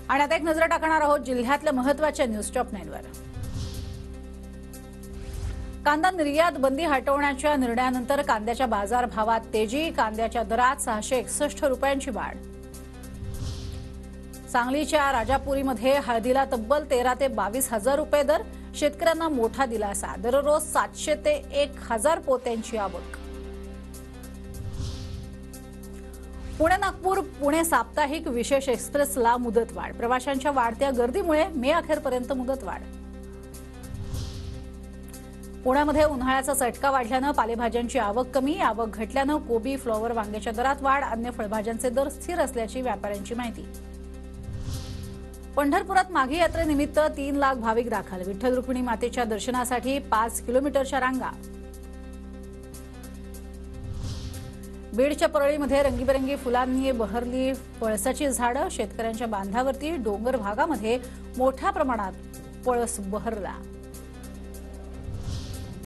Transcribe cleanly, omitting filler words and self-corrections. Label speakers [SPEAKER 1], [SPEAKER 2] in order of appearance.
[SPEAKER 1] आणि आता एक नजर टाकणार आहोत जिल्ह्यातल्या महत्त्वाच्या न्यूज टॉप 9 वर। कांदा निर्यात बंदी हटवण्याच्या निर्णयानंतर कांद्याच्या बाजार भावात तेजी, कांद्याच्या दरात 661 रुपयांची वाढ। सांगलीच्या राजापुरीमध्ये हळदीला तब्बल 13 ते 22 हजार रुपये दर, शेतकऱ्यांना मोठा दिलासा, दररोज 700 ते 1000 पोत्यांची आवक। पुणे नागपूर पुणे साप्ताहिक विशेष एक्सप्रेसला मुदतवाढ, प्रवाशांच्या वाढत्या गर्दीमुळे मे अखेरपर्यंत मुदतवाढ। पुण्यामध्ये उन्हाळ्याचा चटका वाढल्यानं पालेभाज्यांची आवक कमी, आवक घटल्यानं कोबी, फ्लॉवर, वांग्याच्या दरात वाढ, अन्य फळभाज्यांचे दर स्थिर असल्याची व्यापाऱ्यांची माहिती। पंढरपुरात माघी यात्रेनिमित्त 3 लाख भाविक दाखल, विठ्ठल रुक्मिणी मातेच्या दर्शनासाठी 5 किलोमीटरच्या रांगा। बीडच्या परळीमध्ये रंगीबेरंगी फुलांनी बहरली पळसाची झाडं, शेतकऱ्यांच्या बांधावरती डोंगर भागामध्ये मोठ्या प्रमाणात पळस बहरला।